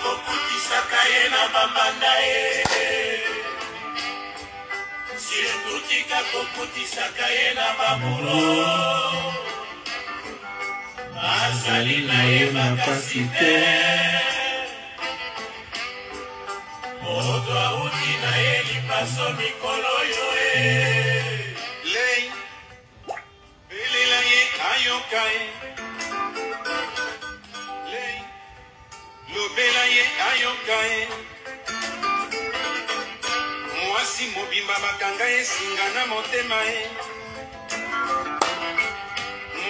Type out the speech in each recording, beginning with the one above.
kokutisaka ye na bambanda ye surtout tika kokutisaka ye na babulo azali na ye makasi te moto auti na ye lipaso mikolo yo lei elela ye ayoka ye lei lobela ye ayoka ye mwasi mobimba bakanga ye singa na motema ye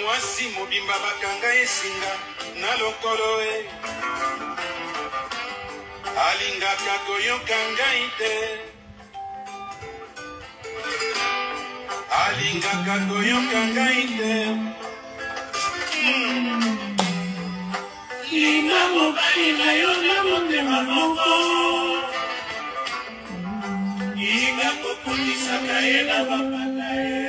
mwasi mobimba bakanga ye singa na lokolo ye alingaka koyoka ngai te alingaka koyoka ngai te linga mobali na yo na motema moko linga kokutisaka ye na bambanda ye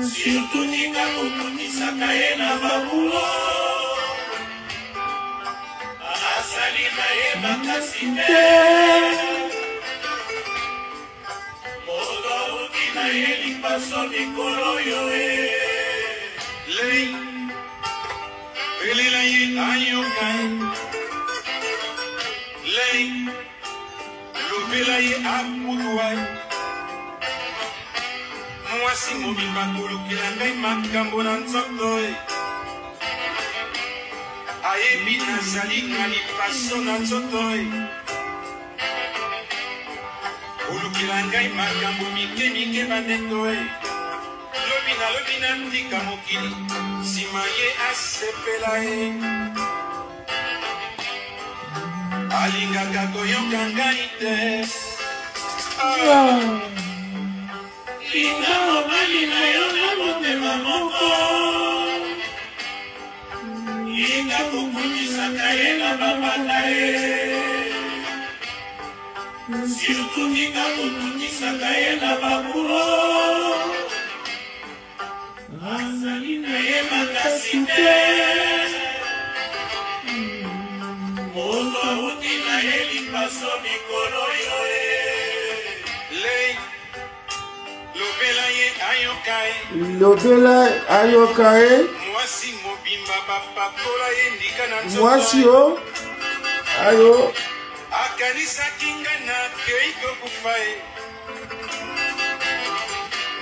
surtout linga kokutisaka ye na babulo azali na ye makasi te moto auti na ye lipaso mikolo yo lei elela ye ayoka lei lobela ye akutwa mwasi mobimba kolukela ngai makambo na nzoto ayebi nazali na lipaso na nzoto kolukela ngai makambo mike mike bandeko lobi nalobi natika mokili nsima ye asepela ye alingaka koyoka ngai te linga mobali na yo na motema moko linga kokutisaka ye na bambanda ye surtout linga kokutisaka ye na babulo azali na ye makasi te moto auti na ye lipaso mikolo yo lei lobela ye ayoka lobela ayoka mwasi mobimba bapakola ye ndika na mwasi o ayo akanisaki nga na kei kokufa ye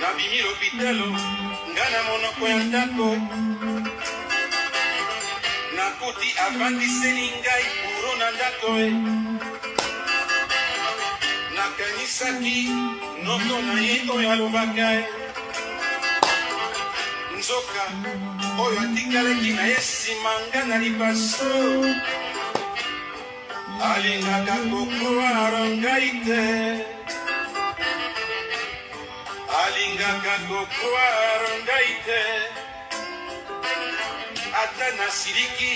nabimi lopitalo nga na monoko ya ndako nakuti avandiseli ngai buro na ndako nakanisaki noko na ye oyo alobaka nzoka oyo atikalaki na ye nsima nga na lipaso alingaka kokoara ngai te alingaka kokoara ngai te ata nasiliki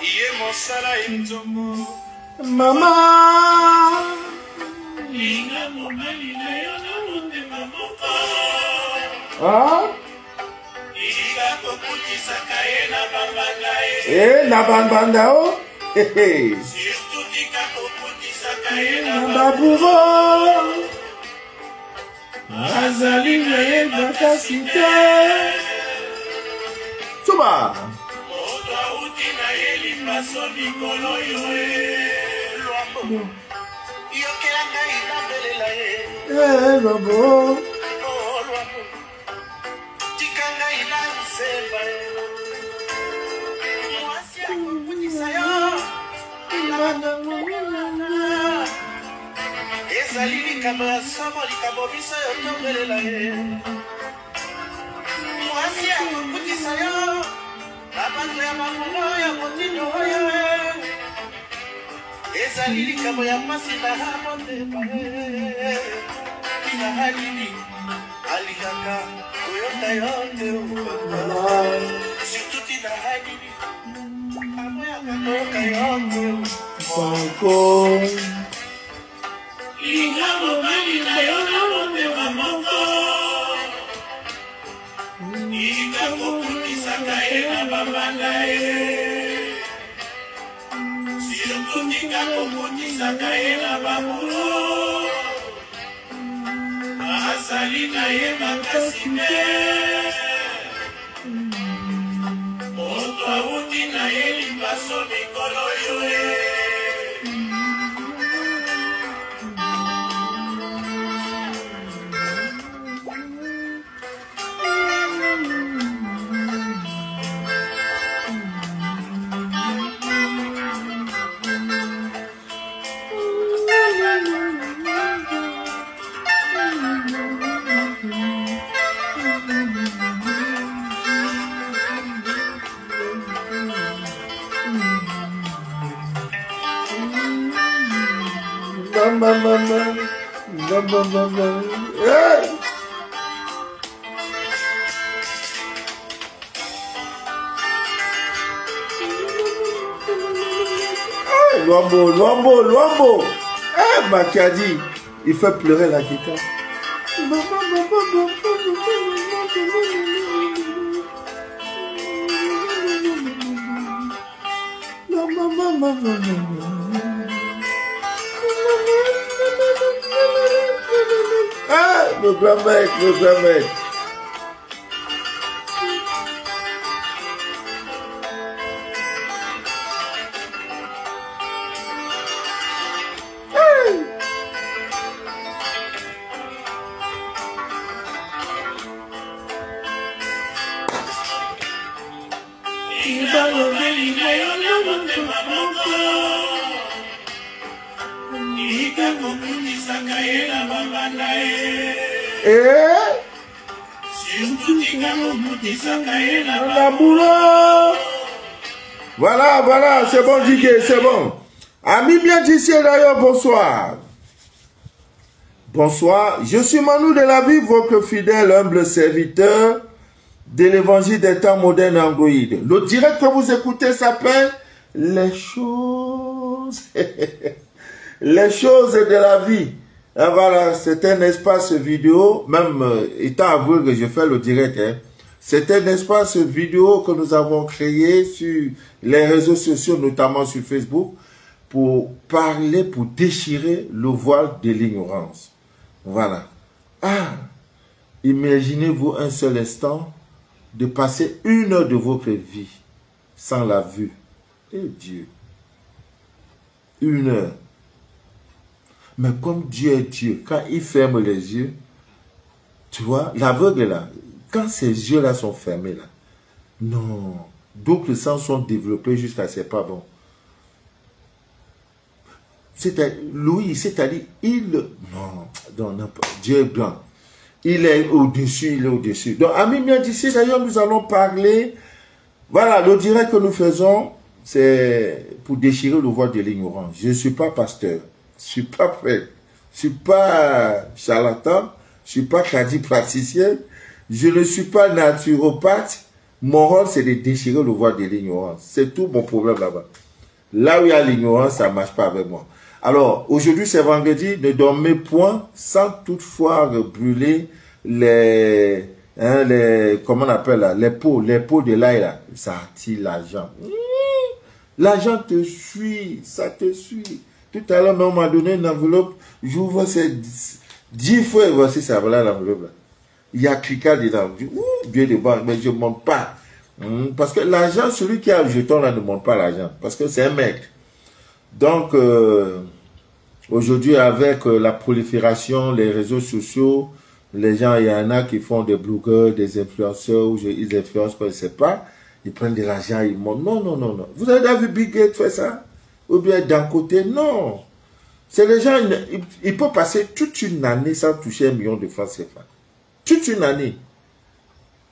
ye mosala enzomo mama linga mobali na yo na motema moko linga kokutisaka ye na bambanda ye na bambanda o surtout tika kokutisaka ye na babulo azali na ye makasi te suba moto auti na ye lipaso mikolo yo yokela ngai nabelela ye lobo tika ngai na nsemba mwasi akokutisa yo ezali likambo ya somo likambo biso yo tobelela ye mwasi akokutisa yo na bato ya makono ya motindo oyo ezali likambo ya mpasi na motema tina halili alingaka koyoka yo te surtout tina halili amoyaka koyoka yo te banko linga mobali na yo na motema moko linga kokutisaka ye na bambanda ye Tika kokotisaka ye na babulo azali na ye makasi te moto awuti na ye lipaso mikolo yo Luambo, Luambo, Luambo. Makadi, il fait pleurer la guitare. Le grand-mère, le grand-mère. Voilà, voilà, c'est bon, Didier, c'est bon. Amis bien d'ici d'ailleurs, bonsoir. Bonsoir, je suis Manu de la vie, votre fidèle, humble serviteur de l'évangile des temps modernes Android. Le direct que vous écoutez s'appelle Les choses. Les choses de la vie. Et voilà, c'est un espace vidéo, même étant avoué que je fais le direct, hein. C'est un espace vidéo que nous avons créé sur les réseaux sociaux, notamment sur Facebook, pour parler, pour déchirer le voile de l'ignorance. Voilà. Ah, imaginez-vous un seul instant de passer 1 heure de votre vie sans la vue. Eh Dieu. 1 heure. Mais comme Dieu est Dieu, quand il ferme les yeux, tu vois, l'aveugle là, quand ces yeux-là sont fermés là, non, d'autres sens sont développés jusqu'à c'est pas bon. Louis, c'est-à-dire, non, Dieu est blanc. Il est au-dessus, il est au-dessus. Donc, amis bien d'ici, d'ailleurs, nous allons parler, voilà, le direct que nous faisons, c'est pour déchirer le voile de l'ignorance. Je ne suis pas pasteur, je ne suis pas prêtre, je ne suis pas charlatan, je ne suis pas praticien, je ne suis pas naturopathe. Mon rôle, c'est de déchirer le voile de l'ignorance. C'est tout mon problème là-bas. Là où il y a l'ignorance, ça ne marche pas avec moi. Alors, aujourd'hui, c'est vendredi, ne dormez point sans toutefois brûler comment on appelle là, les pots de l'ail là. Ça attire l'argent. L'argent te suit, ça te suit. Tout à l'heure, on m'a donné une enveloppe, j'ouvre ces 10 fois et voici ça, voilà l'enveloppe là. Il y a cliqué dedans. Dieu de banque, mais je ne monte pas. Parce que l'argent, celui qui a le jeton là ne monte pas l'argent. Parce que c'est un mec. Donc, aujourd'hui, avec la prolifération, les réseaux sociaux, les gens, il y en a qui font des blogueurs, des influenceurs, ou ils influencent, je ne sais pas. Ils prennent de l'argent, ils montent. Non, non, non, non. Vous avez déjà vu Bill Gates faire ça? Ou bien d'un côté? Non. C'est les gens, ils peuvent passer toute une année sans toucher 1 million de francs CFA. Toute une année.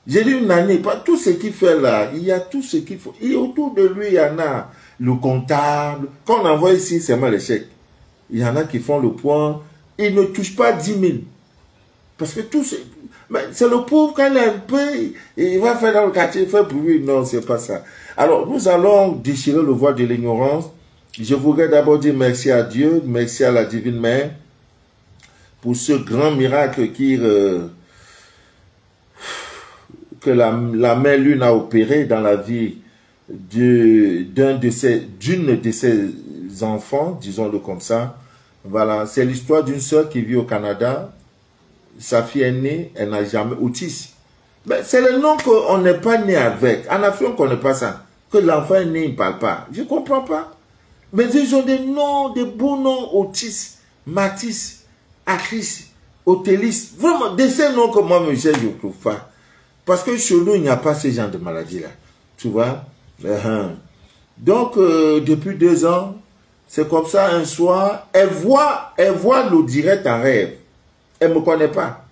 J'ai dit une année, pas tout ce qu'il fait là, il y a tout ce qu'il faut. Et autour de lui, il y en a le comptable. Quand on envoie ici, c'est moi le chèque. Il y en a qui font le point, ils ne touchent pas 10 000. Parce que tout c'est le pauvre, quand il a un peu, il va faire dans le quartier, il fait bruit. Non, c'est pas ça. Alors, nous allons déchirer le voile de l'ignorance. Je voudrais d'abord dire merci à Dieu, merci à la Divine Mère, pour ce grand miracle que la mère Lune a opéré dans la vie d'une de ses enfants, disons-le comme ça. Voilà, c'est l'histoire d'une sœur qui vit au Canada. Sa fille est née, elle n'a jamais autiste. Mais c'est le nom qu'on n'est pas né avec. En Afrique, on ne connaît pas ça. Que l'enfant est né, il ne parle pas. Je ne comprends pas. Mais ils ont des noms, des beaux noms, Otis, Matisse, Acris, Otélis. Vraiment, de ces noms que moi, je ne trouve pas. Parce que chez nous, il n'y a pas ce genre de maladie-là. Tu vois? Donc, depuis 2 ans, c'est comme ça, un soir, elle voit le direct en rêve. Elle ne me connaît pas.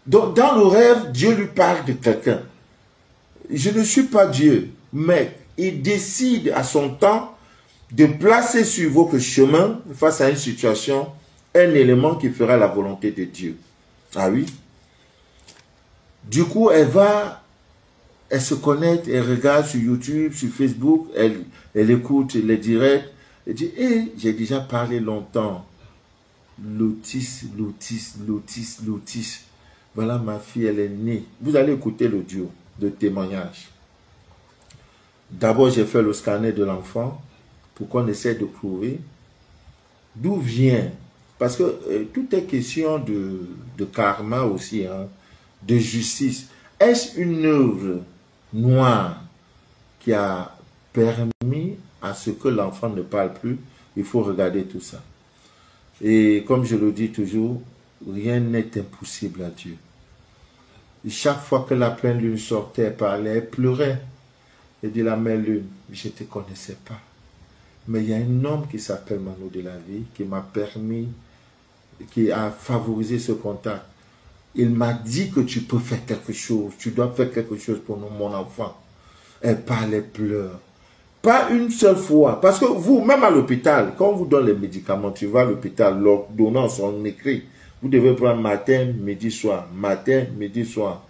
Donc, dans le rêve, Dieu lui parle de quelqu'un. Je ne suis pas Dieu, mais il décide à son temps de placer sur votre chemin, face à une situation, un élément qui fera la volonté de Dieu. Ah oui? Du coup, elle se connecte, elle regarde sur YouTube, sur Facebook, elle écoute les directs. Elle dit, j'ai déjà parlé longtemps. L'autisme. Voilà, ma fille, elle est née. Vous allez écouter l'audio de témoignage. D'abord, j'ai fait le scanner de l'enfant pour qu'on essaie de prouver d'où vient. Parce que tout est question de karma aussi, hein, de justice. Est-ce une œuvre noire qui a permis à ce que l'enfant ne parle plus? Il faut regarder tout ça. Et comme je le dis toujours, rien n'est impossible à Dieu. Et chaque fois que la pleine lune sortait, elle parlait, elle pleurait. Elle dit, la mère lune, je ne te connaissais pas. Mais il y a un homme qui s'appelle Mano de la vie, qui m'a permis, qui a favorisé ce contact. Il m'a dit que tu peux faire quelque chose, tu dois faire quelque chose pour mon enfant. Elle parlait, pleure. Pas une seule fois. Parce que vous, même à l'hôpital, quand on vous donne les médicaments, tu vas à l'hôpital, l'ordonnance, on écrit. Vous devez prendre matin, midi, soir. Matin, midi, soir.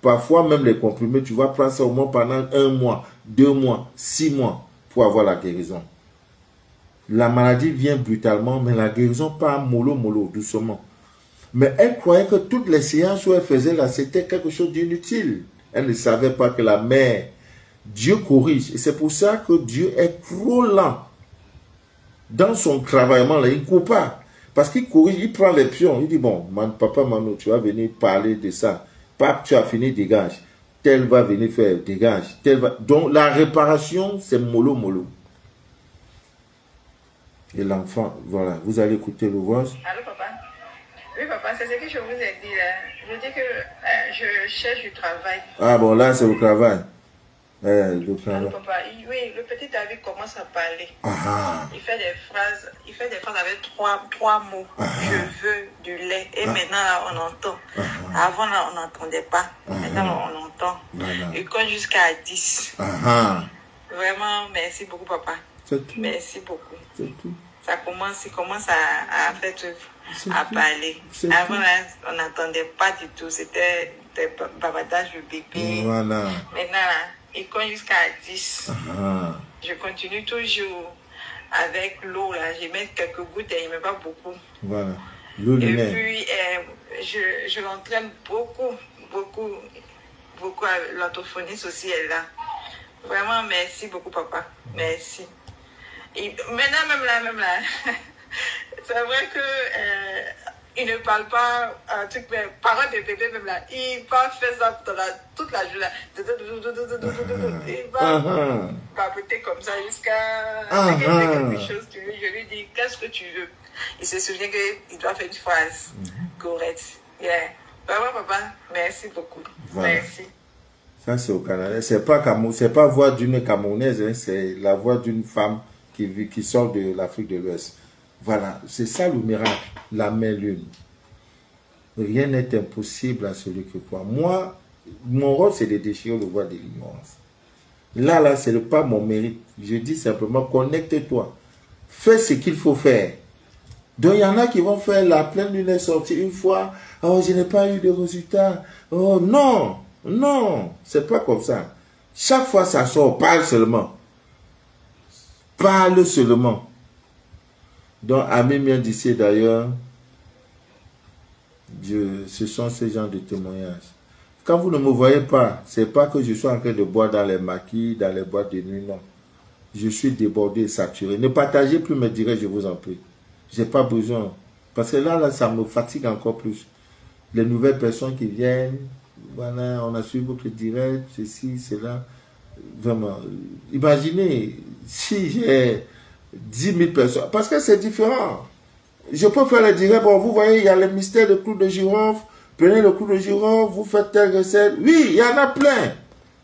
Parfois, même les comprimés, tu vas prendre ça au moins pendant 1 mois, 2 mois, 6 mois pour avoir la guérison. La maladie vient brutalement, mais la guérison part mollo, doucement. Mais elle croyait que toutes les séances où elle faisait là, c'était quelque chose d'inutile. Elle ne savait pas que la mère, Dieu corrige. Et c'est pour ça que Dieu est trop lent dans son travaillement là. Il ne court pas. Parce qu'il corrige, il prend les pions. Il dit, bon, papa, Mano, tu vas venir parler de ça. Pape, tu as fini, dégage. Tel va venir faire, dégage. Tel va... Donc la réparation, c'est mollo. Et l'enfant, voilà, vous allez écouter le voix. Allô, papa? Oui, papa, c'est ce que je vous ai dit là. Je dis que je cherche du travail. Ah bon, là, c'est le travail. Allô, papa? Oui, le petit David commence à parler. Il fait des phrases avec trois mots. Je veux du lait. Et maintenant, là, on entend. Avant, là, on n'entendait pas. Maintenant, on entend. Il compte jusqu'à 10. Vraiment, merci beaucoup, papa. Merci beaucoup. Ça commence, il commence à faire à parler. Avant, là, on n'entendait pas du tout. C'était des bavardages de bébé. Voilà. Maintenant, là, il compte jusqu'à 10. Je continue toujours avec l'eau, là. Je mets quelques gouttes et il ne met pas beaucoup. Voilà. L'eau de lait. Et puis, je l'entraîne beaucoup à l'orthophoniste aussi, elle est là. Vraiment, merci beaucoup, papa. Merci. Et maintenant, même là, c'est vrai que il ne parle pas un truc, mais parole de bébé, même là, il va faire ça toute la journée. Il va papoter comme ça jusqu'à ce qu'il ait quelque chose. Je lui dis, qu'est-ce que tu veux? Il se souvient qu'il doit faire une phrase correcte. Yeah. Vraiment, papa, merci beaucoup. Voilà. Merci. Ça, c'est au Canada. C'est pas voix d'une Camerounaise, hein, c'est la voix d'une femme qui sort de l'Afrique de l'Ouest. Voilà, c'est ça le miracle, la main lune. Rien n'est impossible à celui qui croit. Moi, mon rôle, c'est de déchirer le voile de l'ignorance. Là, ce n'est pas mon mérite. Je dis simplement, connecte-toi. Fais ce qu'il faut faire. Donc, il y en a qui vont faire la pleine lune est sortie une fois. Oh, je n'ai pas eu de résultat. Oh, non, c'est pas comme ça. Chaque fois, ça sort, parle seulement. Parle seulement. Donc, Ami vient d'ici d'ailleurs, ce sont ces gens de témoignages. Quand vous ne me voyez pas, c'est pas que je sois en train de boire dans les maquis, dans les boîtes de nuit, non. Je suis débordé, saturé. Ne partagez plus mes directs, je vous en prie. J'ai pas besoin. Parce que là, ça me fatigue encore plus. Les nouvelles personnes qui viennent, voilà, on a suivi votre direct, ceci, cela. Vraiment. Imaginez, si j'ai 10 000 personnes, parce que c'est différent. Je peux faire le direct, bon, vous voyez, il y a le mystère de clou de girofle. Prenez le clou de girofle, vous faites telle recette. Oui, il y en a plein.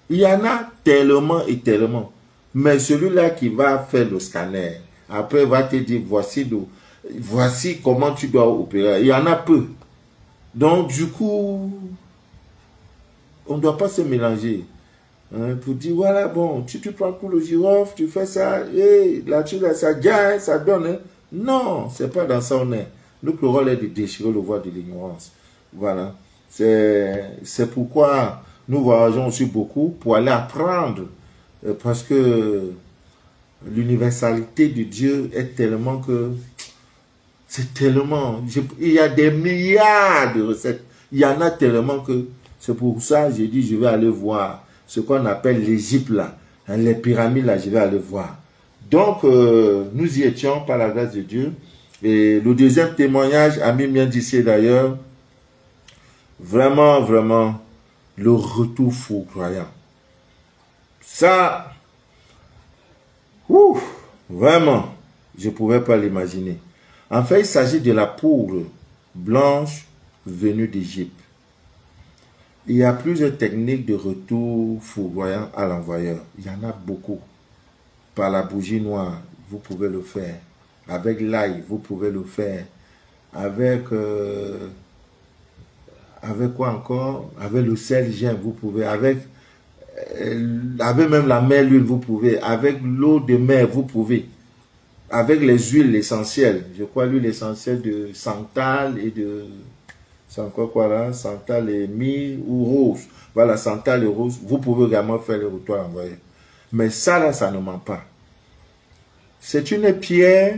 Il y en a tellement et tellement. Mais celui-là qui va faire le scanner, après va te dire, voici comment tu dois opérer. Il y en a peu. Donc, du coup, on ne doit pas se mélanger. Hein, pour dire, voilà, bon, tu prends le coup de girofle, tu fais ça, et là-dessus, là, ça gagne, ça donne. Hein. Non, c'est pas dans ça on est. Notre rôle est de déchirer le voile de l'ignorance. Voilà. C'est pourquoi nous voyageons aussi beaucoup pour aller apprendre. Parce que l'universalité de Dieu est tellement que... C'est tellement... il y a des milliards de recettes. Il y en a tellement que... C'est pour ça que j'ai dit, je vais aller voir ce qu'on appelle l'Égypte là. Hein, les pyramides là, je vais aller voir. Donc, nous y étions par la grâce de Dieu. Et le deuxième témoignage, Ami bien d'ici d'ailleurs, vraiment, vraiment, le retour foudroyant. Ça, ouf, vraiment, je ne pouvais pas l'imaginer. En fait, il s'agit de la poudre blanche venue d'Égypte. Il y a plusieurs techniques de retour foudroyant à l'envoyeur. Il y en a beaucoup. Par la bougie noire, vous pouvez le faire. Avec l'ail, vous pouvez le faire. Avec quoi encore? Avec le sel gemme, vous pouvez. Avec même la mer l'huile, vous pouvez. Avec l'eau de mer, vous pouvez. Avec les huiles essentielles. Je crois l'huile essentielle de santal et de... C'est encore quoi là? Santal et myrrhe ou rose. Voilà, santal et rose. Vous pouvez également faire le retour à l'envoyeur. Mais ça là, ça ne ment pas. C'est une pierre.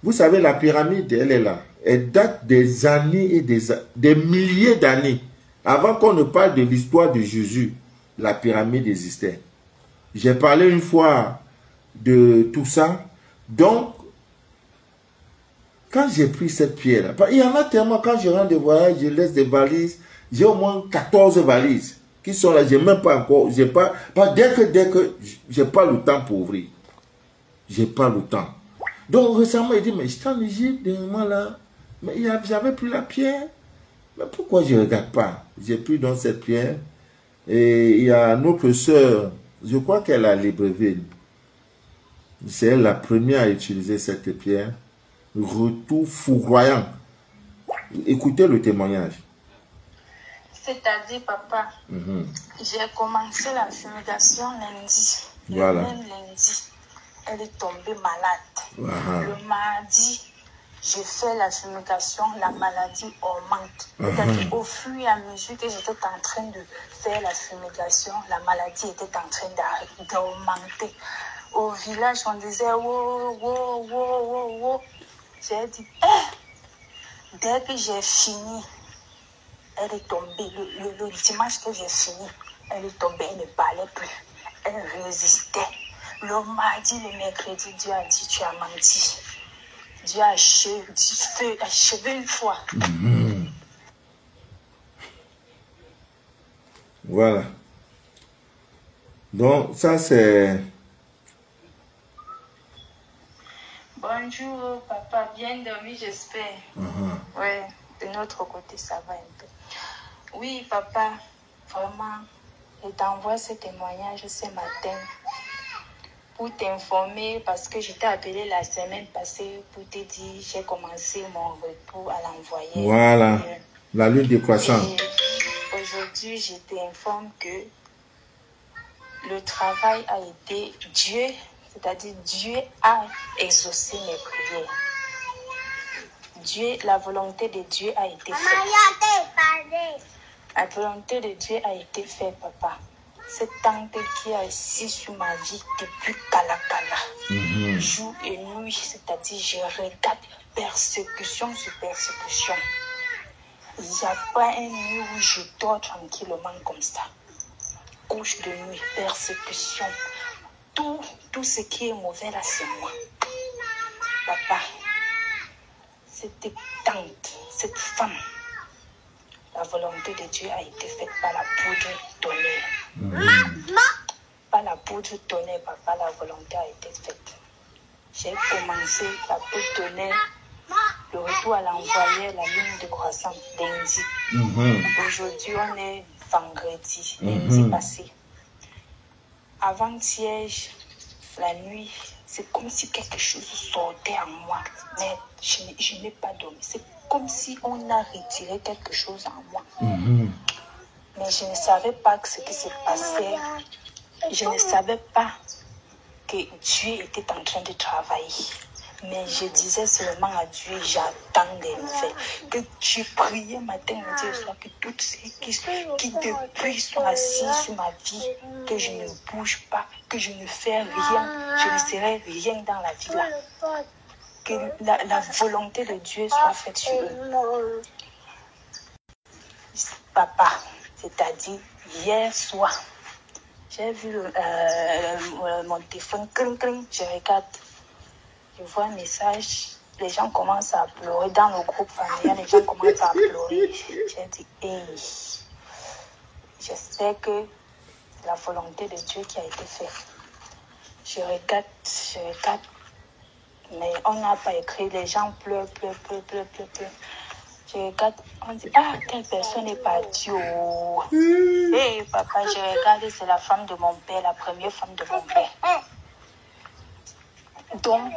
Vous savez, la pyramide, elle est là. Elle date des années et des milliers d'années. Avant qu'on ne parle de l'histoire de Jésus, la pyramide existait. J'ai parlé une fois de tout ça. Donc, quand j'ai pris cette pierre-là, il y en a tellement, quand je rentre de voyage, je laisse des valises. J'ai au moins 14 valises qui sont là. J'ai même pas encore, dès que j'ai pas le temps pour ouvrir. J'ai pas le temps. Donc récemment, il dit, mais j'étais en Égypte, dernièrement là, mais j'avais pris la pierre. Mais pourquoi je ne regarde pas? J'ai pris donc cette pierre. Et il y a notre sœur, je crois qu'elle a Libreville. C'est elle la première à utiliser cette pierre. Retour foudroyant. Écoutez le témoignage. C'est-à-dire, papa, j'ai commencé la fumigation lundi. Voilà. Le même lundi, elle est tombée malade. Voilà. Le mardi, j'ai fait la fumigation, la maladie augmente. C'est-à-dire, au fur et à mesure que j'étais en train de faire la fumigation, la maladie était en train d'augmenter. Au village, on disait, wow, wow, wow, wow, wow. J'ai dit, dès que j'ai fini, elle est tombée. Le dimanche que j'ai fini, elle est tombée, elle ne parlait plus. Elle résistait. Le mardi, le mercredi, Dieu a dit, tu as menti. Dieu a achevé une fois. Voilà. Donc, ça c'est... Bonjour, papa. Bien dormi, j'espère. Ouais, de notre côté, ça va un peu. Oui, papa, vraiment, je t'envoie ce témoignage ce matin pour t'informer parce que je t'ai appelé la semaine passée pour te dire j'ai commencé mon retour à l'envoyer. Voilà, la lune des croissants. Aujourd'hui, je t'informe que le travail a été Dieu, c'est-à-dire Dieu a exaucé mes prières. La volonté de Dieu a été faite. La volonté de Dieu a été faite, papa. Cette tante qui a assis sur ma vie depuis Kalakala, jour et nuit, c'est-à-dire je regarde persécution sur persécution. Il n'y a pas une nuit où je dors tranquillement comme ça. Couche de nuit, persécution. tout ce qui est mauvais là, c'est moi. Papa, cette tante, cette femme, la volonté de Dieu a été faite par la poudre tonnerre. Par la poudre tonnerre, papa, la volonté a été faite. J'ai commencé la poudre tonnerre, le retour à l'envoyer, la ligne de croissance lundi. Aujourd'hui, on est vendredi, lundi passé. Avant-hier, la nuit, c'est comme si quelque chose sortait en moi, mais je n'ai pas dormi. C'est comme si on a retiré quelque chose en moi. Mais je ne savais pas ce qui se passait. Je ne savais pas que Dieu était en train de travailler. Mais je disais seulement à Dieu, j'attends des nouvelles. Que tu priais matin, midi et soir, que toutes ceux qui depuis sont assis sur ma vie, que je ne bouge pas, que je ne fais rien, je ne serai rien dans la vie là. Que la volonté de Dieu soit faite sur eux. Papa, c'est-à-dire hier soir, j'ai vu mon téléphone, je regarde. Je vois un message, les gens commencent à pleurer dans le groupe familial, les gens commencent à pleurer. J'ai dit, hey, j'espère que c'est la volonté de Dieu qui a été faite. Je regarde, mais on n'a pas écrit, les gens pleurent. Je regarde, on dit, ah, telle personne est partie. Oh. Hey, papa, je regarde, c'est la femme de mon père, la première femme de mon père. Donc,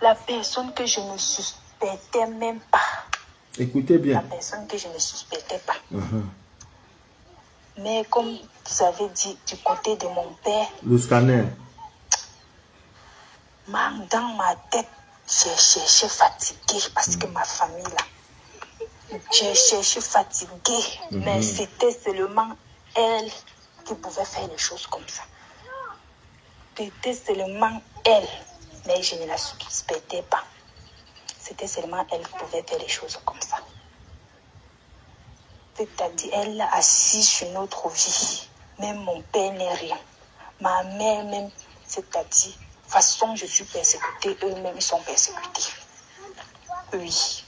la personne que je ne suspectais même pas. Écoutez bien. La personne que je ne suspectais pas. Mais comme vous avez dit, du côté de mon père. Le scanner. Dans ma tête, j'ai cherché fatiguée parce que ma famille là. J'ai cherché fatiguée. Mais c'était seulement elle qui pouvait faire les choses comme ça. C'était seulement elle. Mais je ne la suspectais pas. C'était seulement elle qui pouvait faire les choses comme ça. C'est-à-dire, elle a assis sur notre vie. Même mon père n'est rien. Ma mère même, c'est-à-dire, de toute façon, je suis persécutée. Eux-mêmes, ils sont persécutés. Oui.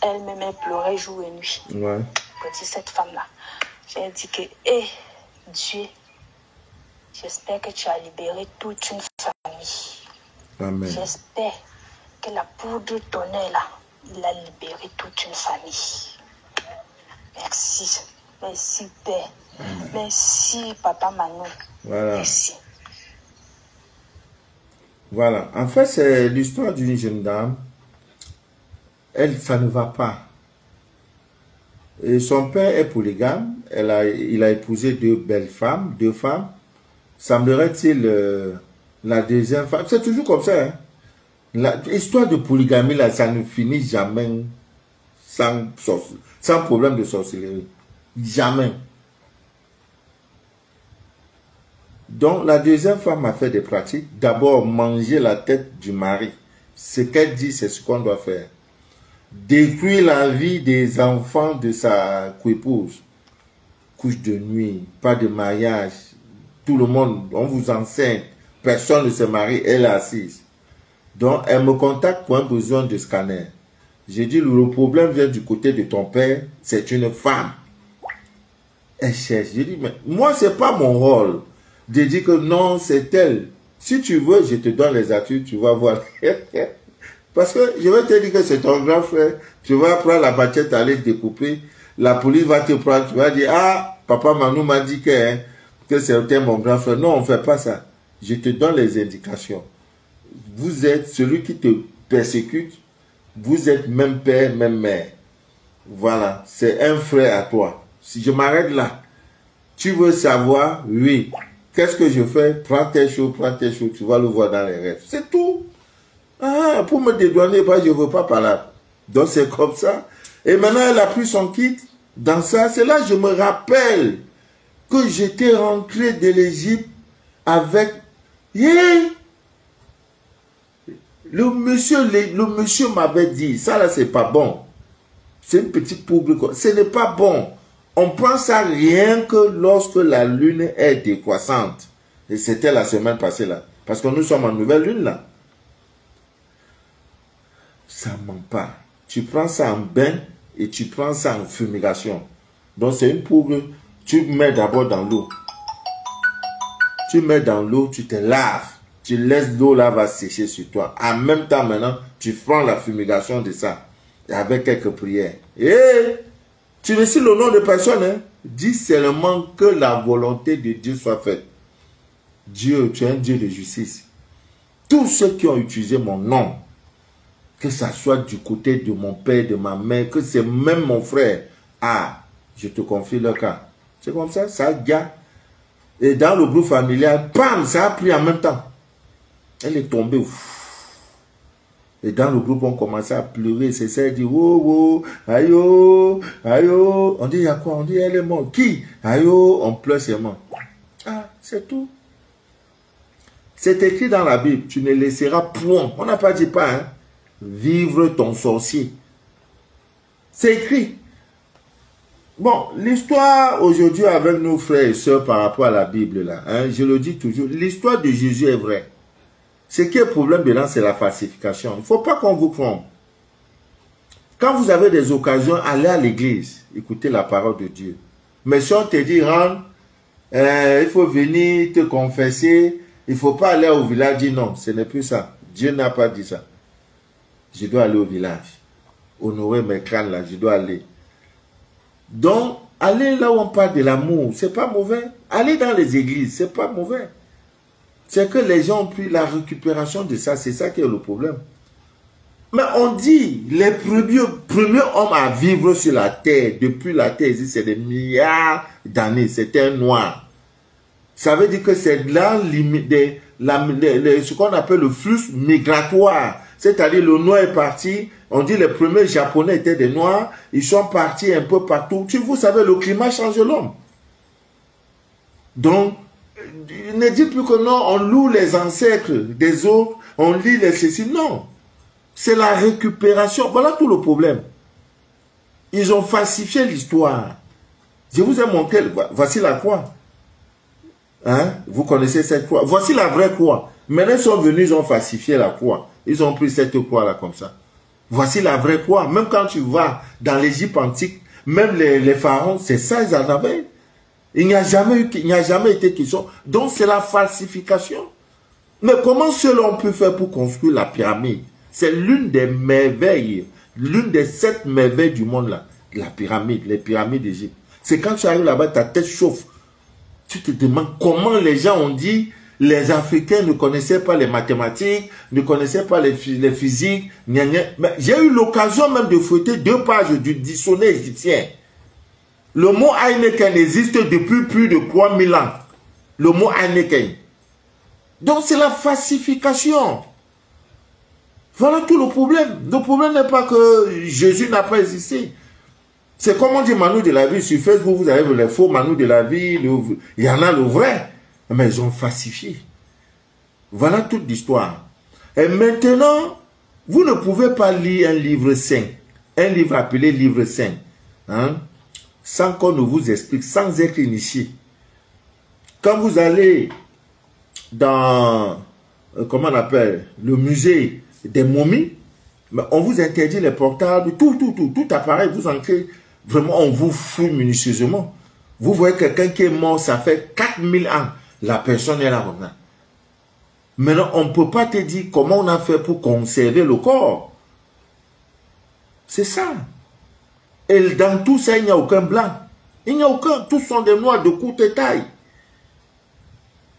Elle-même, elle pleurait jour et nuit. Ouais. Pour dire cette femme-là. J'ai dit que, Dieu, j'espère que tu as libéré toute une famille. Amen. J'espère que la poudre tonnerre là, il a libéré toute une famille. Merci. Merci, Père. Amen. Merci, Papa Manu. Voilà. Merci. Voilà. En fait, c'est l'histoire d'une jeune dame. Elle, ça ne va pas. Et son père est polygame. Il a épousé deux femmes. Semblerait-il... la deuxième femme, c'est toujours comme ça. L'histoire de polygamie, là, ça ne finit jamais sans problème de sorcellerie. Jamais. Donc, la deuxième femme a fait des pratiques. D'abord, manger la tête du mari. Ce qu'elle dit, c'est ce qu'on doit faire. Détruire la vie des enfants de sa coépouse. Couche de nuit, pas de mariage. Tout le monde, on vous enseigne. Personne ne se marie, elle est assise. Donc, elle me contacte pour un besoin de scanner. J'ai dit, le problème vient du côté de ton père, c'est une femme. Elle cherche. J'ai dit, mais moi, ce n'est pas mon rôle de dire que non, c'est elle. Si tu veux, je te donne les atouts, tu vas voir. Parce que je vais te dire que c'est ton grand frère, tu vas prendre la machette, aller découper, la police va te prendre, tu vas dire, ah, papa Manu m'a dit que c'était mon grand frère. Non, on ne fait pas ça. Je te donne les indications. Vous êtes celui qui te persécute. Vous êtes même père, même mère. Voilà. C'est un frère à toi. Si je m'arrête là, tu veux savoir, oui. Qu'est-ce que je fais? Prends tes choses, tu vas le voir dans les rêves. C'est tout. Ah, pour me dédouaner, je ne veux pas parler. Donc c'est comme ça. Et maintenant, elle a pris son kit. Dans ça, c'est là que je me rappelle que j'étais rentré de l'Égypte avec... Le monsieur m'avait dit, ça là c'est pas bon. C'est une petite poudre, ce n'est pas bon. On prend ça rien que lorsque la lune est décroissante. Et c'était la semaine passée là. Parce que nous sommes en nouvelle lune là. Ça ne ment pas. Tu prends ça en bain et tu prends ça en fumigation. Donc c'est une poudre. Tu mets d'abord dans l'eau. Tu mets dans l'eau, tu te laves. Tu laisses l'eau là va sécher sur toi. En même temps maintenant, tu prends la fumigation de ça. Avec quelques prières. Et tu ne cites le nom de personne. Hein? Dis seulement que la volonté de Dieu soit faite. Dieu, tu es un Dieu de justice. Tous ceux qui ont utilisé mon nom, que ça soit du côté de mon père, de ma mère, que c'est même mon frère, ah, je te confie le cas. C'est comme ça, ça gars. Et dans le groupe familial, bam, ça a pris en même temps. Elle est tombée. Et dans le groupe, on commençait à pleurer. C'est ça, elle dit, oh, oh, aïe, oh, aïe, oh. On dit, il y a quoi? On dit, elle est morte. Qui? Aïe, oh, on pleure, c'est mort. Ah, c'est tout. C'est écrit dans la Bible, tu ne laisseras point, on n'a pas dit pas, hein, vivre ton sorcier. C'est écrit. Bon, l'histoire aujourd'hui avec nos frères et sœurs par rapport à la Bible, là, hein, je le dis toujours, l'histoire de Jésus est vraie. Ce qui est le problème dedans, c'est la falsification. Il ne faut pas qu'on vous trompe. Quand vous avez des occasions, allez à l'église, écoutez la parole de Dieu. Mais si on te dit, rentre, il faut venir te confesser, il ne faut pas aller au village, dire non, ce n'est plus ça. Dieu n'a pas dit ça. Je dois aller au village. Honorer mes crânes là, je dois aller. Donc, allez là où on parle de l'amour, c'est pas mauvais. Allez dans les églises, c'est pas mauvais. C'est que les gens ont pris la récupération de ça, c'est ça qui est le problème. Mais on dit, les premiers hommes à vivre sur la terre, depuis la terre existe, c'est des milliards d'années, c'était un noir. Ça veut dire que c'est là ce qu'on appelle le flux migratoire. C'est-à-dire le noir est parti, on dit les premiers Japonais étaient des noirs, ils sont partis un peu partout. Vous savez, le climat change l'homme. Donc, ne dites plus que non, on loue les ancêtres des autres, on lit les ceci. Non, c'est la récupération. Voilà tout le problème. Ils ont falsifié l'histoire. Je vous ai montré, voici la croix. Hein? Vous connaissez cette croix. Voici la vraie croix. Maintenant, ils sont venus, ils ont falsifié la croix. Ils ont pris cette croix-là comme ça. Voici la vraie croix. Même quand tu vas dans l'Égypte antique, même les pharaons, c'est ça, ils en avaient. Il n'y a jamais été question. Donc, c'est la falsification. Mais comment cela on peut faire pour construire la pyramide? C'est l'une des merveilles, l'une des 7 merveilles du monde là. La pyramide, les pyramides d'Égypte. C'est quand tu arrives là-bas, ta tête chauffe. Tu te demandes comment les gens ont dit, les Africains ne connaissaient pas les mathématiques, ne connaissaient pas les physiques. Mais j'ai eu l'occasion même de feuilleter 2 pages du dictionnaire égyptien. Le mot Heineken existe depuis plus de 3000 ans. Le mot Heineken. Donc c'est la falsification. Voilà tout le problème. Le problème n'est pas que Jésus n'a pas existé. C'est comme on dit Manu de la vie. Sur Facebook, vous avez les faux Manu de la vie. Il y en a le vrai. Mais ils ont falsifié. Voilà toute l'histoire. Et maintenant, vous ne pouvez pas lire un livre saint. Un livre appelé livre saint. Hein? Sans qu'on ne vous explique, sans être initié. Quand vous allez dans, comment on appelle, le musée des momies, on vous interdit les portables, tout appareil, vous entrez, vraiment, on vous fouille minutieusement. Vous voyez quelqu'un qui est mort, ça fait 4000 ans, la personne est là maintenant. Maintenant, on ne peut pas te dire comment on a fait pour conserver le corps. C'est ça. Et dans tout ça, il n'y a aucun blanc. Il n'y a aucun. Tous sont des noirs de courte taille.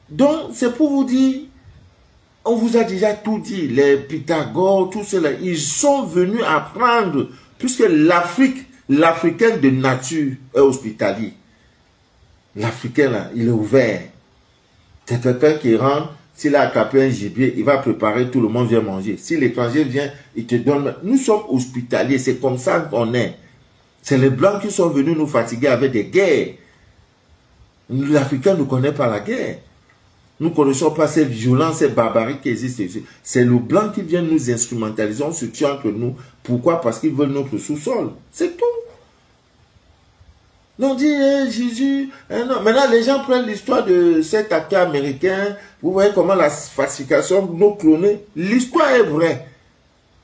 Donc, c'est pour vous dire, on vous a déjà tout dit. Les Pythagore, tout cela, ils sont venus apprendre, puisque l'Africain de nature est hospitalier. L'Africain, là, il est ouvert. C'est quelqu'un qui rentre, s'il a attrapé un gibier, il va préparer, tout le monde vient manger. Si l'étranger vient, il te donne. Nous sommes hospitaliers, c'est comme ça qu'on est. C'est les Blancs qui sont venus nous fatiguer avec des guerres. L'Africain ne connaît pas la guerre. Nous ne connaissons pas cette violence, cette barbarie qui existe ici. C'est le Blanc qui vient nous instrumentaliser, on se tue entre nous. Pourquoi? Parce qu'ils veulent notre sous-sol. C'est tout. Non, on dit Jésus. Non. Maintenant, les gens prennent l'histoire de cet acteur américain. Vous voyez comment la falsification, nos clonés. L'histoire est vraie.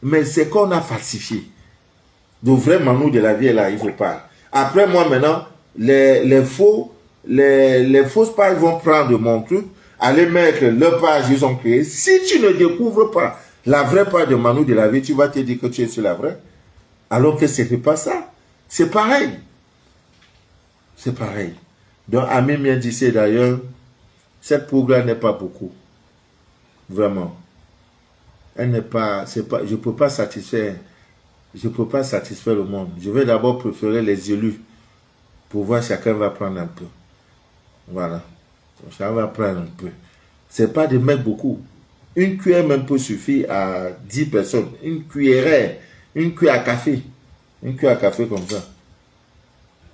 Mais c'est qu'on a falsifié. Le vrai Manu de la vie est là, il ne faut pas. Après, moi, maintenant, les fausses pages vont prendre mon truc, aller mettre leur page qu'ils ont créée. Si tu ne découvres pas la vraie page de Manu de la vie, tu vas te dire que tu es sur la vraie. Alors que ce n'est pas ça. C'est pareil. C'est pareil. Donc, Ami Mien disait d'ailleurs, cette programme n'est pas beaucoup. Vraiment. Elle n'est pas, je ne peux pas satisfaire. Je ne peux pas satisfaire le monde. Je vais d'abord préférer les élus pour voir chacun va prendre un peu. Voilà. Chacun va prendre un peu. Ce n'est pas de mettre beaucoup. Une cuillère même peut suffire à 10 personnes. Une cuillère à café. Une cuillère à café comme ça.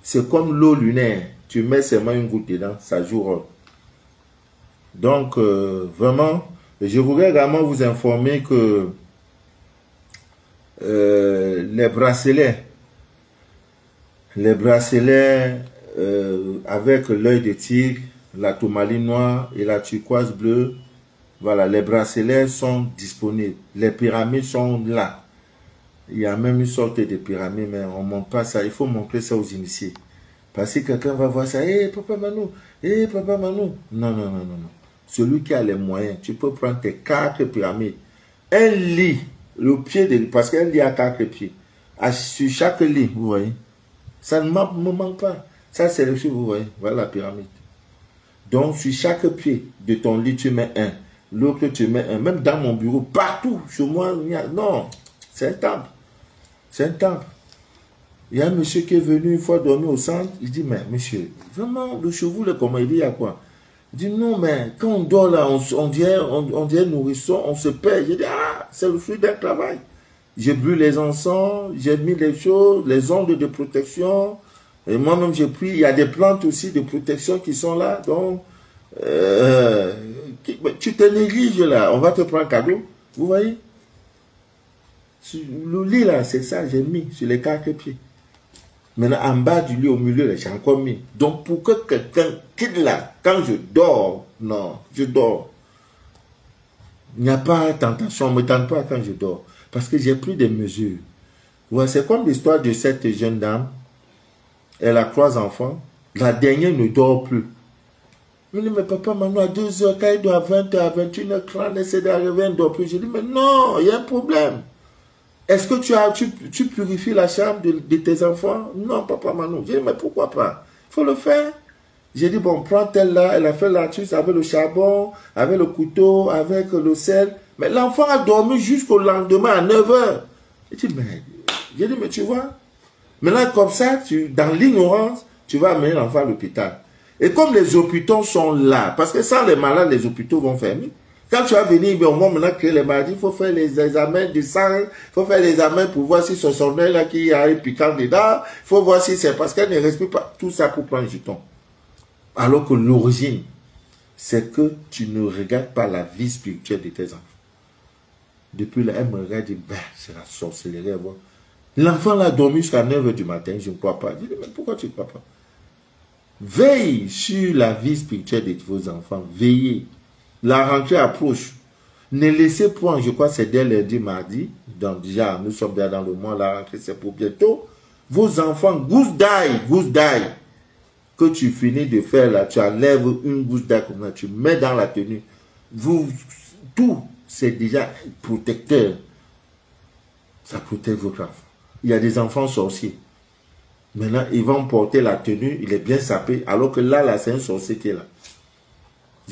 C'est comme l'eau lunaire. Tu mets seulement une goutte dedans, ça joue rôle. Donc, vraiment, je voudrais également vous informer que les bracelets avec l'œil de tigre, la tourmaline noire et la turquoise bleue, voilà, les bracelets sont disponibles. Les pyramides sont là. Il y a même une sorte de pyramide, mais on ne montre pas ça. Il faut montrer ça aux initiés. Parce que quelqu'un va voir ça. Hé, Papa Manu. Hé, Papa Manu. Non, non, non, non, non. Celui qui a les moyens, tu peux prendre tes 4 pyramides. Un lit, le pied de parce qu'un lit a 4 pieds. Sur chaque lit, vous voyez. Ça ne me manque pas. Ça, c'est le chose, vous voyez. Voilà la pyramide. Donc, sur chaque pied de ton lit, tu mets un. L'autre, tu mets un. Même dans mon bureau, partout, chez moi, il y a... Non, c'est un temple. C'est un temple. Il y a un monsieur qui est venu une fois dormir au centre. Il dit, mais monsieur, vraiment, le chevaux, comment il dit, il y a quoi? Il dit, non, mais quand on dort là, on dirait nourrisson, on se perd. J'ai dit, ah, c'est le fruit d'un travail. J'ai bu les encens, j'ai mis les choses, les ondes de protection. Et moi-même, j'ai pris, il y a des plantes aussi de protection qui sont là. Donc, tu te négliges là, on va te prendre un cadeau. Vous voyez? Le lit là, c'est ça, j'ai mis sur les 4 pieds. Maintenant, en bas du lit, au milieu, j'ai encore mis. Donc, pour que quelqu'un quitte là, quand je dors, non, je dors. Il n'y a pas tentation, on ne me tente pas quand je dors. Parce que j'ai pris des mesures. Ouais, c'est comme l'histoire de cette jeune dame. Elle a 3 enfants. La dernière ne dort plus. Il dit, mais papa, maintenant, à 2h, quand il doit à 20h, à 21h30, elle essaie d'arriver, elle ne dort plus. Je dis, mais non, il y a un problème. Est-ce que tu purifies la chambre de tes enfants? Non, papa, Manou. J'ai dit, mais pourquoi pas? Il faut le faire. J'ai dit, bon, prends telle là. Elle a fait l'astuce avec le charbon, avec le couteau, avec le sel. Mais l'enfant a dormi jusqu'au lendemain à 9h. J'ai dit, mais tu vois, maintenant, comme ça, dans l'ignorance, tu vas amener l'enfant à l'hôpital. Et comme les hôpitaux sont là, parce que sans les malades, les hôpitaux vont fermer. Quand tu vas venir, on va maintenant créer les maladies, il faut faire les examens de sang, il faut faire les examens pour voir si ce son là qui a un piquant dedans, il faut voir si c'est parce qu'elle ne respire pas. Tout ça pour prendre du temps. Alors que l'origine, c'est que tu ne regardes pas la vie spirituelle de tes enfants. Depuis là, elle me regarde et dit, ben, c'est la sorcellerie. L'enfant l'a dormi jusqu'à 9h du matin, je ne crois pas. Je dis, mais pourquoi tu ne crois pas? Veille sur la vie spirituelle de vos enfants. Veillez. La rentrée approche. Ne laissez point, je crois que c'est dès lundi, mardi. Donc déjà, nous sommes déjà dans le mois, la rentrée c'est pour bientôt. Vos enfants, gousse d'ail, que tu finis de faire là, tu enlèves une gousse d'ail comme ça, tu mets dans la tenue. Tout, c'est déjà protecteur. Ça protège votre enfant. Il y a des enfants sorciers. Maintenant, ils vont porter la tenue, il est bien sapé, alors que là, c'est un sorcier qui est là.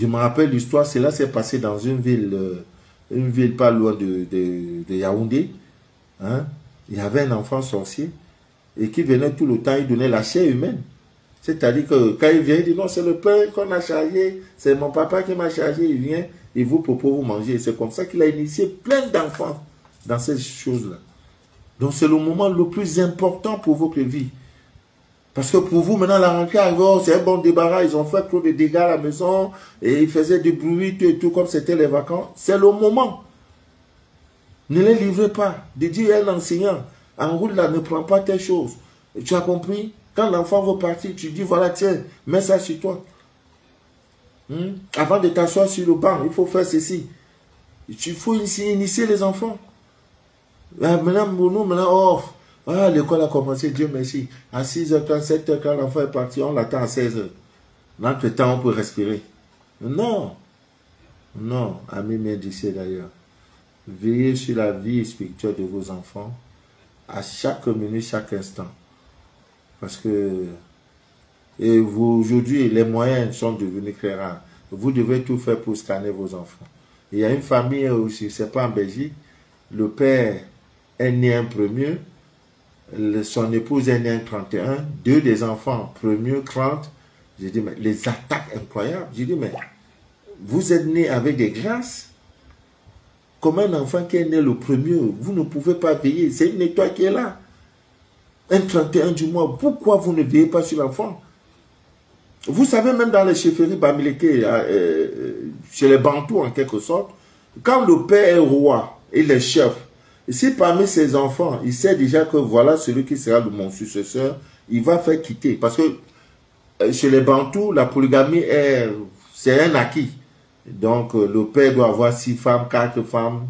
Je me rappelle l'histoire, cela s'est passé dans une ville pas loin de Yaoundé. Hein? Il y avait un enfant sorcier et qui venait tout le temps, il donnait la chair humaine. C'est-à-dire que quand il vient, il dit non, c'est le père qu'on a chargé, c'est mon papa qui m'a chargé, il vient, il vous propose vous manger. C'est comme ça qu'il a initié plein d'enfants dans ces choses-là. Donc c'est le moment le plus important pour votre vie. Parce que pour vous, maintenant, la rentrée arrive, c'est un bon débarras, ils ont fait trop de dégâts à la maison, et ils faisaient du bruit, tout comme c'était les vacances. C'est le moment. Ne les livrez pas. De dire à l'enseignant, en route là, ne prends pas telle chose. Tu as compris? Quand l'enfant veut partir, tu dis, voilà, tiens, mets ça sur toi. Avant de t'asseoir sur le banc, il faut faire ceci. Il faut initier les enfants. Maintenant, oh, l'école a commencé, Dieu merci. À 6h30, 7h, quand l'enfant est parti, on l'attend à 16h. Dans ce temps, on peut respirer. Non. Non, ami Médicé d'ailleurs. Veillez sur la vie spirituelle de vos enfants à chaque minute, chaque instant. Parce que aujourd'hui, les moyens sont devenus très rares. Vous devez tout faire pour scanner vos enfants. Il y a une famille aussi, c'est pas en Belgique. Le père est né un premier, son épouse est née un 31, deux des enfants, premier 30. J'ai dit, mais les attaques incroyables. J'ai dit, mais vous êtes né avec des grâces. Comme un enfant qui est né le premier, vous ne pouvez pas veiller. C'est une étoile qui est là. Un 31 du mois, pourquoi vous ne veillez pas sur l'enfant? Vous savez, même dans les chefferies Bamileke, chez les Bantous en quelque sorte, quand le père est roi et les chefs, si parmi ses enfants, il sait déjà que voilà celui qui sera mon successeur, il va faire quitter. Parce que chez les Bantous, la polygamie c'est un acquis. Donc le père doit avoir 6 femmes, 4 femmes,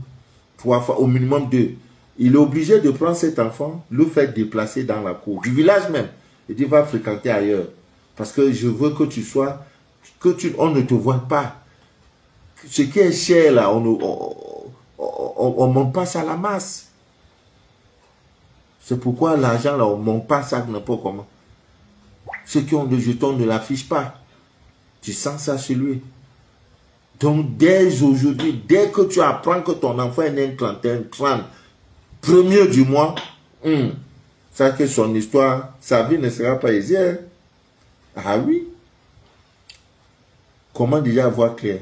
3 femmes, au minimum 2. Il est obligé de prendre cet enfant, le faire déplacer dans la cour, du village même. Il dit, va fréquenter ailleurs. Parce que je veux que tu sois, on ne te voit pas. Ce qui est cher là, on ne monte pas ça à la masse. C'est pourquoi l'argent là, on ne monte pas ça n'importe comment. Ceux qui ont des jetons ne l'affichent pas. Tu sens ça chez lui. Donc dès aujourd'hui, dès que tu apprends que ton enfant est né 30, premier du mois, ça que son histoire, sa vie ne sera pas aisée. Ah oui. Comment déjà avoir clair?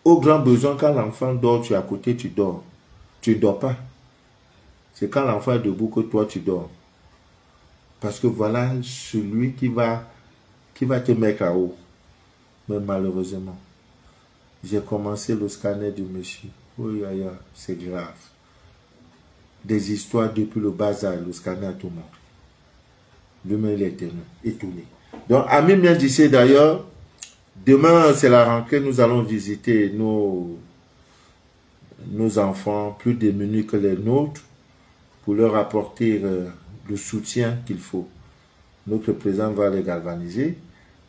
Au grand besoin, quand l'enfant dort, tu es à côté, tu dors. Tu ne dors pas. C'est quand l'enfant est debout que toi, tu dors. Parce que voilà celui qui va te mettre à haut. Mais malheureusement, j'ai commencé le scanner du monsieur. Oui, c'est grave. Des histoires depuis le bas âge, le scanner à tout le monde. Lui-même, il est étonné. Donc, ami bien d'ici d'ailleurs, demain, c'est la rentrée, nous allons visiter nos enfants plus démunis que les nôtres pour leur apporter le soutien qu'il faut. Notre président va les galvaniser.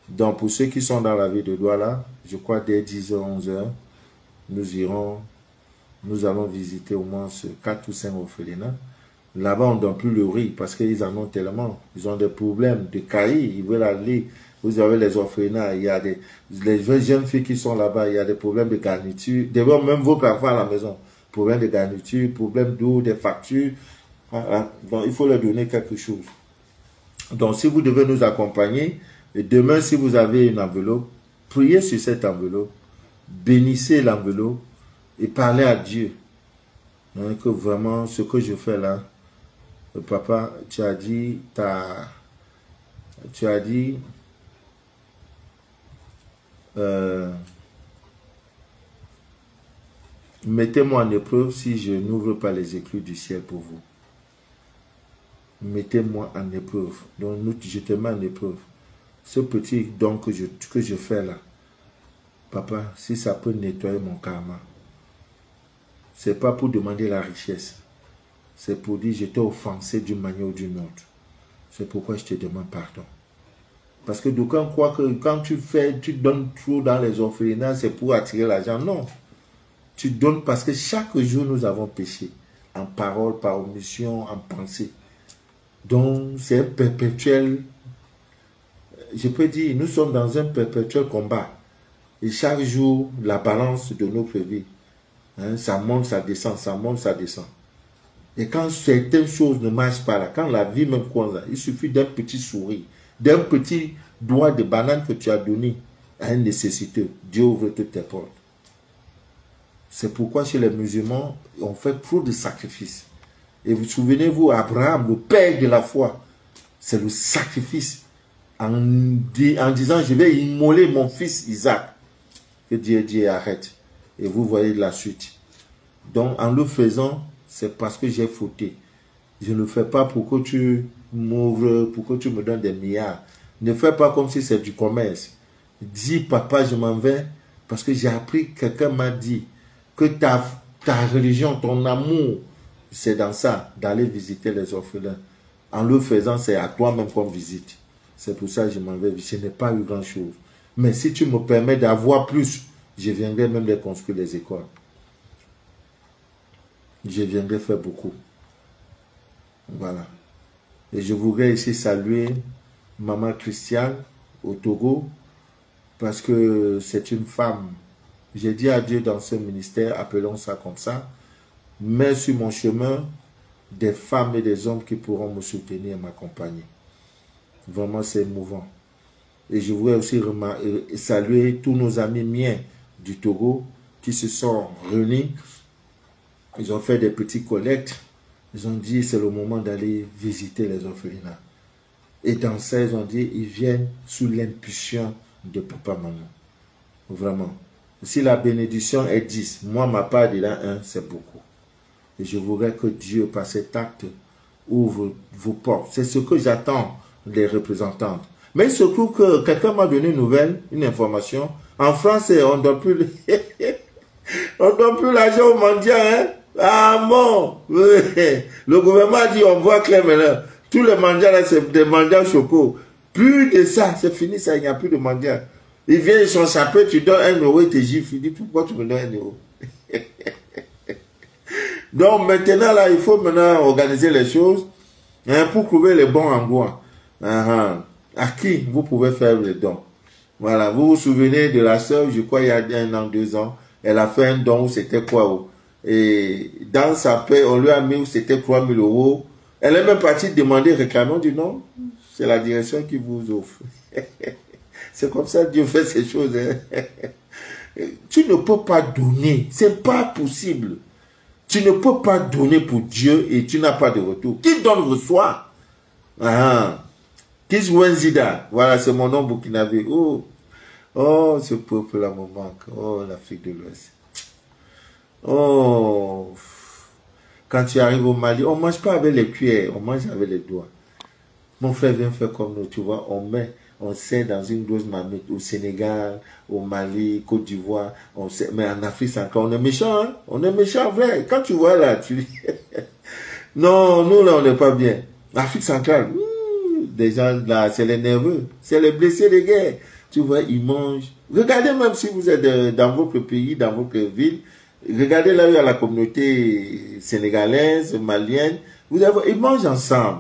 Donc, pour ceux qui sont dans la ville de Douala, je crois dès 10h, 11h, nous allons visiter au moins 4 ou 5 orphelinats. Là-bas, on ne donne plus le riz parce qu'ils en ont tellement. Ils ont des problèmes de cailles, ils veulent aller. Vous avez les orphelinats, il y a les jeunes filles qui sont là-bas, il y a des problèmes de garniture. D'abord, même vos enfants à la maison. Problèmes de garniture, problèmes d'eau, des factures. Voilà. Donc, il faut leur donner quelque chose. Donc, si vous devez nous accompagner, et demain, si vous avez une enveloppe, priez sur cette enveloppe, bénissez l'enveloppe et parlez à Dieu. Hein, que vraiment, ce que je fais là, papa, tu as dit, mettez-moi en épreuve si je n'ouvre pas les écluses du ciel pour vous. Mettez-moi en épreuve. Donc, je te mets en épreuve. Ce petit don que je fais là, papa, si ça peut nettoyer mon karma, c'est pas pour demander la richesse. C'est pour dire, je t'ai offensé d'une manière ou d'une autre. C'est pourquoi je te demande pardon. Parce que d'aucuns croient que quand tu donnes trop dans les orphelinats, c'est pour attirer l'argent. Non. Tu donnes parce que chaque jour, nous avons péché. En parole, par omission, en pensée. Donc, c'est un perpétuel... Je peux dire, nous sommes dans un perpétuel combat. Et chaque jour, la balance de notre vie, hein, ça monte, ça descend, ça monte, ça descend. Et quand certaines choses ne marchent pas, là, quand la vie me croise, il suffit d'un petit sourire, d'un petit doigt de banane que tu as donné à un nécessiteux. Dieu ouvre toutes tes portes. C'est pourquoi chez les musulmans, on fait trop de sacrifices. Et vous souvenez-vous, Abraham, le père de la foi, c'est le sacrifice. En disant, je vais immoler mon fils Isaac. Que Dieu dit, arrête. Et vous voyez la suite. Donc, en le faisant, c'est parce que j'ai fauté. Je ne le fais pas pour que m'ouvres, pour que tu me donnes des milliards. Ne fais pas comme si c'est du commerce. Dis, papa, je m'en vais, parce que j'ai appris, quelqu'un m'a dit que ta religion, ton amour, c'est dans ça, d'aller visiter les orphelins. En le faisant, c'est à toi-même qu'on visite. C'est pour ça que je m'en vais. Je n'ai pas eu grand-chose. Mais si tu me permets d'avoir plus, je viendrai même de construire les écoles. Je viendrai faire beaucoup. Voilà. Et je voudrais ici saluer Maman Christiane au Togo, parce que c'est une femme. J'ai dit à Dieu dans ce ministère, appelons ça comme ça, mets sur mon chemin des femmes et des hommes qui pourront me soutenir et m'accompagner. Vraiment, c'est émouvant. Et je voudrais aussi saluer tous nos amis miens du Togo qui se sont réunis. Ils ont fait des petits collectes. Ils ont dit c'est le moment d'aller visiter les orphelinats. Et dans ça, ils ont dit ils viennent sous l'impulsion de papa, maman. Vraiment. Si la bénédiction est 10, moi ma part de la 1, c'est beaucoup. Et je voudrais que Dieu, par cet acte, ouvre vos portes. C'est ce que j'attends des représentantes. Mais il se trouve que quelqu'un m'a donné une nouvelle, une information. En France, on ne donne plus l'argent aux mendiants, hein? Ah bon? Le gouvernement a dit, on voit clair maintenant. Tous les mendiants là, c'est des mendiants chocos. Plus de ça, c'est fini ça, il n'y a plus de mendiants. Ils viennent, ils sont sapés, tu donnes 1 euro et tu gifles. Il dit, pourquoi tu me donnes 1 euro? Donc maintenant là, il faut maintenant organiser les choses, hein, pour trouver les bons endroits. À qui vous pouvez faire les dons? Voilà, vous vous souvenez de la sœur, je crois il y a 1 an, 2 ans, elle a fait un don où c'était quoi? Et dans sa paix, on lui a mis où c'était 3 000 euros. Elle est même partie demander, réclamer, on dit non, c'est la direction qui vous offre. C'est comme ça que Dieu fait ces choses. Hein. Tu ne peux pas donner, c'est pas possible. Tu ne peux pas donner pour Dieu et tu n'as pas de retour. Qui donne reçoit. Kis Wenzida, voilà, c'est mon nom burkinabé. Oh, ce peuple-là me manque. Oh, l'Afrique de l'Ouest. Oh, quand tu arrives au Mali, on ne mange pas avec les cuillères, on mange avec les doigts. Mon frère vient faire comme nous, tu vois, on sert dans une grosse marmite au Sénégal, au Mali, Côte d'Ivoire, mais en Afrique centrale, on est méchant, hein? On est méchant, vrai. Quand tu vois là, non, nous là, on n'est pas bien. Afrique centrale, des gens là, c'est les nerveux, c'est les blessés de guerre. Tu vois, ils mangent. Regardez même si vous êtes dans votre pays, dans votre ville, regardez là où il y a la communauté sénégalaise, malienne, ils mangent ensemble.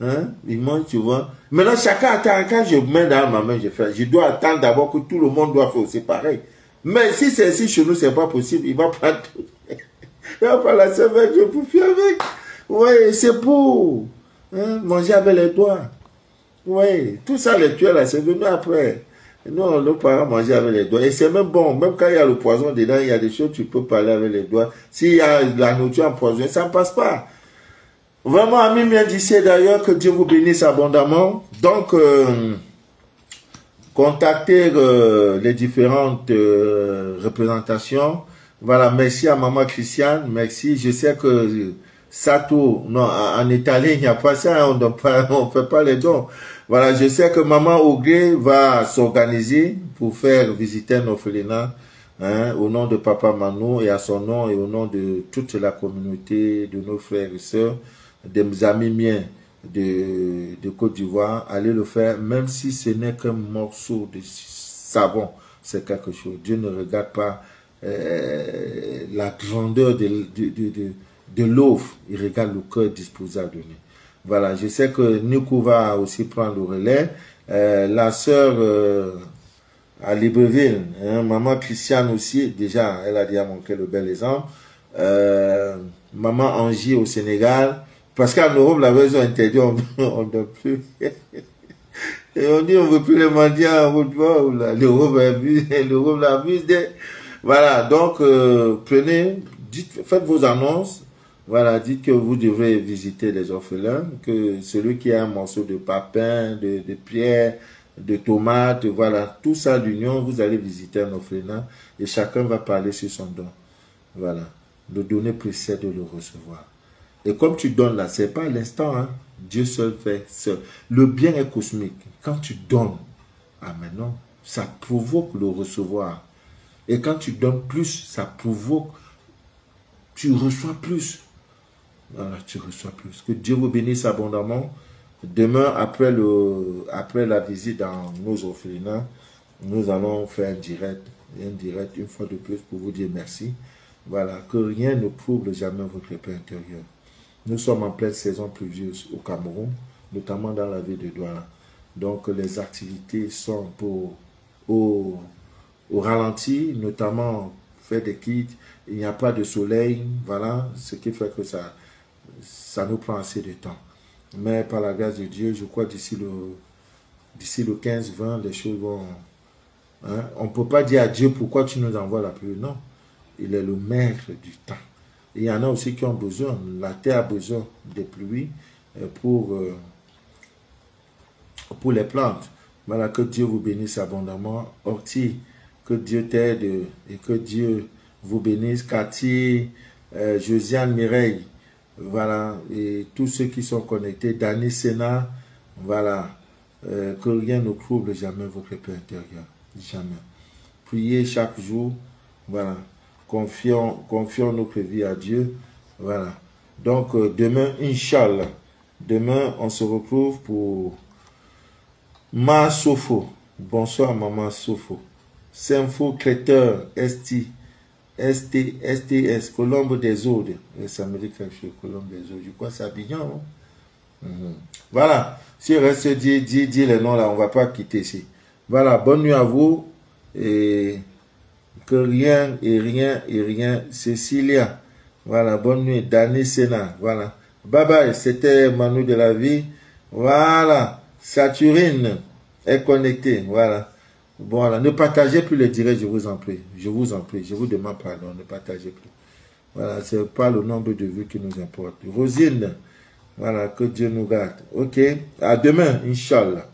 Hein? Ils mangent, tu vois. Maintenant, chacun attend. Quand je mets dans ma main, je dois attendre d'abord que tout le monde doit faire aussi pareil. Mais si c'est ici chez nous, c'est pas possible. Il va prendre tout. Il va prendre la cervelle, je peux faire avec. Oui, c'est pour manger avec les doigts. Oui, tout ça, les tueurs là, c'est venu après. Non, nos parents mangeaient avec les doigts. Et c'est même bon. Même quand il y a le poison dedans, il y a des choses, tu peux parler avec les doigts. S'il y a la nourriture empoisonnée, ça ne passe pas. Vraiment, amis bien d'ici d'ailleurs, que Dieu vous bénisse abondamment. Donc, contactez les différentes représentations. Voilà, merci à Maman Christiane, merci. Je sais que Sato, non, en italien, il n'y a pas ça, on ne fait pas les dons. Voilà, je sais que Maman Augué va s'organiser pour faire visiter un orphelinat, hein, au nom de Papa Manu et à son nom et au nom de toute la communauté, de nos frères et sœurs, des amis miens de Côte d'Ivoire. Allez le faire, même si ce n'est qu'un morceau de savon, c'est quelque chose. Dieu ne regarde pas la grandeur de l'offre, il regarde le cœur disposé à donner. Voilà, je sais que Nico va aussi prendre le relais. La sœur à Libreville, hein, Maman Christiane aussi, déjà, elle a déjà montré le bel exemple. Maman Angie au Sénégal, parce qu'en Europe, la version interdite, on ne donne plus. Et on dit, on ne veut plus les mendiants, l'Europe l'abuse. Voilà, donc, faites vos annonces. Voilà, dites que vous devrez visiter les orphelins, que celui qui a un morceau de papin, de pierre, de tomates, voilà, tout ça, l'union, vous allez visiter un orphelinat et chacun va parler sur son don. Voilà, le donner précède de le recevoir. Et comme tu donnes là, c'est pas à l'instant, hein. Dieu seul fait seul. Le bien est cosmique. Quand tu donnes, maintenant, ça provoque le recevoir. Et quand tu donnes plus, ça provoque, tu reçois plus. Voilà, tu reçois plus. Que Dieu vous bénisse abondamment. Demain, après la visite dans nos orphelinats, nous allons faire un direct une fois de plus pour vous dire merci. Voilà, que rien ne trouble jamais votre paix intérieure. Nous sommes en pleine saison pluvieuse au Cameroun, notamment dans la ville de Douala. Donc les activités sont au ralenti, notamment faire des kits. Il n'y a pas de soleil, voilà, ce qui fait que ça nous prend assez de temps. Mais par la grâce de Dieu, je crois d'ici le 15-20, les choses vont... Hein? On ne peut pas dire à Dieu pourquoi tu nous envoies la pluie. Non, il est le maître du temps. Et il y en a aussi qui ont besoin. La terre a besoin de pluie pour les plantes. Voilà, que Dieu vous bénisse abondamment. Orti, que Dieu t'aide et que Dieu vous bénisse. Cathy, Josiane, Mireille, voilà, et tous ceux qui sont connectés, Dani, Sénat, voilà, que rien ne trouble jamais votre paix intérieure, jamais. Priez chaque jour, voilà, confions notre vie à Dieu, voilà. Donc, demain, Inch'Allah, demain, on se retrouve pour Ma Sofo. Bonsoir, Maman Sofo. Sympho Créteur, STS, Colombe des Audes. Ça me dit quelque chose, Colombe des Audes. Je crois que c'est Abidjan. Hein? Voilà. Si il reste dit les noms là, on ne va pas quitter ici. Voilà. Bonne nuit à vous. Et que rien. Cécilia. Voilà. Bonne nuit. Dani Sénat. Voilà. Bye bye. C'était Manu de la vie. Voilà. Saturine est connectée. Voilà. Voilà, ne partagez plus les directs, je vous en prie. Je vous en prie, je vous demande pardon, ne partagez plus. Voilà, ce n'est pas le nombre de vues qui nous importe. Rosine, voilà, que Dieu nous garde. Ok, à demain, Inch'Allah.